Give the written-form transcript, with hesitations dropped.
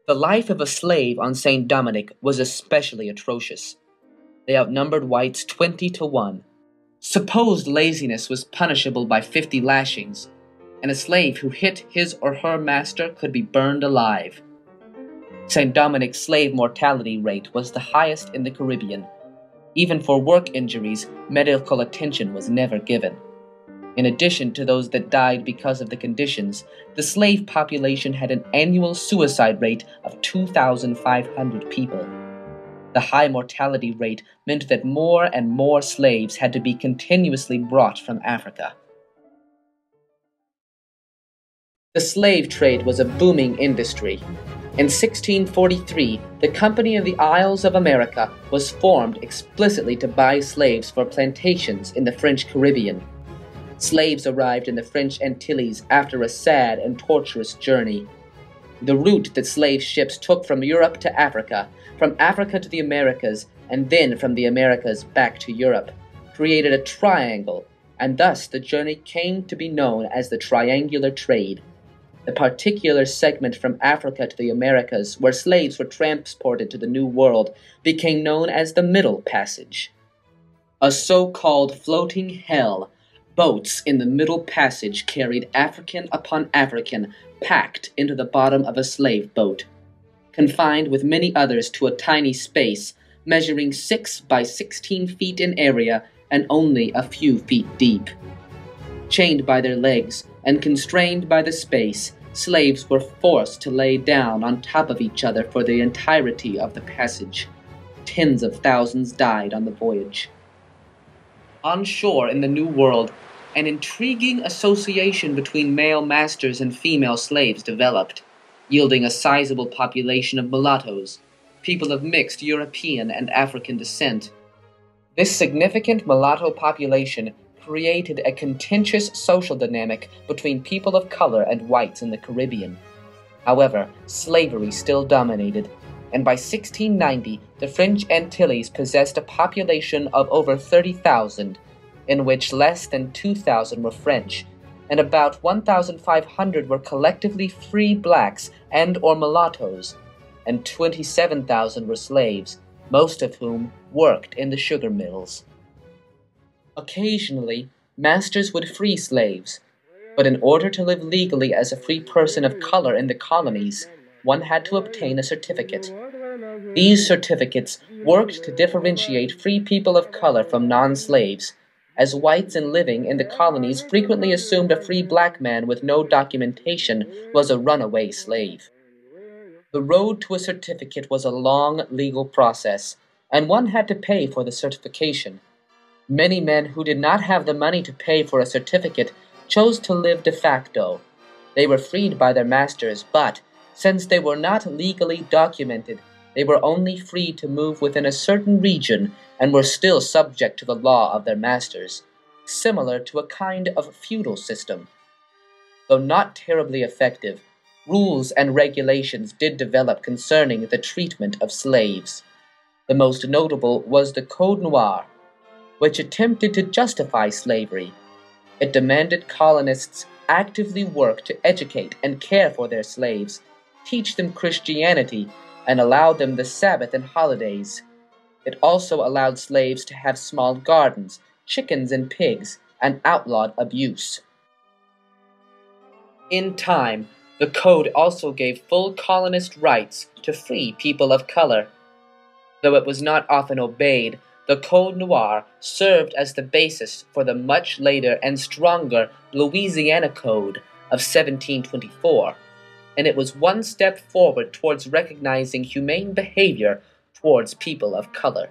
The life of a slave on St. Dominic was especially atrocious. They outnumbered whites 20 to 1. Supposed laziness was punishable by 50 lashings, and a slave who hit his or her master could be burned alive. St. Dominic's slave mortality rate was the highest in the Caribbean. Even for work injuries, medical attention was never given. In addition to those that died because of the conditions, the slave population had an annual suicide rate of 2,500 people. The high mortality rate meant that more and more slaves had to be continuously brought from Africa. The slave trade was a booming industry. In 1643, the Company of the Isles of America was formed explicitly to buy slaves for plantations in the French Caribbean. Slaves arrived in the French Antilles after a sad and torturous journey. The route that slave ships took from Europe to Africa, from Africa to the Americas, and then from the Americas back to Europe, created a triangle, and thus the journey came to be known as the triangular trade. The particular segment from Africa to the Americas, where slaves were transported to the New World, became known as the Middle Passage. A so-called floating hell, boats in the Middle Passage carried African upon African packed into the bottom of a slave boat, confined with many others to a tiny space, measuring 6 by 16 feet in area and only a few feet deep. Chained by their legs and constrained by the space, slaves were forced to lay down on top of each other for the entirety of the passage. Tens of thousands died on the voyage. On shore in the New World, an intriguing association between male masters and female slaves developed, yielding a sizable population of mulattoes, people of mixed European and African descent. This significant mulatto population created a contentious social dynamic between people of color and whites in the Caribbean. However, slavery still dominated, and by 1690 the French Antilles possessed a population of over 30,000, in which less than 2,000 were French, and about 1,500 were collectively free blacks and or mulattoes, and 27,000 were slaves, most of whom worked in the sugar mills. Occasionally, masters would free slaves, but in order to live legally as a free person of color in the colonies, one had to obtain a certificate. These certificates worked to differentiate free people of color from non-slaves, as whites in living in the colonies frequently assumed a free black man with no documentation was a runaway slave. The road to a certificate was a long legal process, and one had to pay for the certification. Many men who did not have the money to pay for a certificate chose to live de facto. They were freed by their masters, but, since they were not legally documented, they were only free to move within a certain region and were still subject to the law of their masters, similar to a kind of feudal system. Though not terribly effective, rules and regulations did develop concerning the treatment of slaves. The most notable was the Code Noir, which attempted to justify slavery. It demanded colonists actively work to educate and care for their slaves, teach them Christianity, and allow them the Sabbath and holidays. It also allowed slaves to have small gardens, chickens and pigs, and outlawed abuse. In time, the code also gave full colonist rights to free people of color. Though it was not often obeyed, the Code Noir served as the basis for the much later and stronger Louisiana Code of 1724, and it was one step forward towards recognizing humane behavior towards people of color.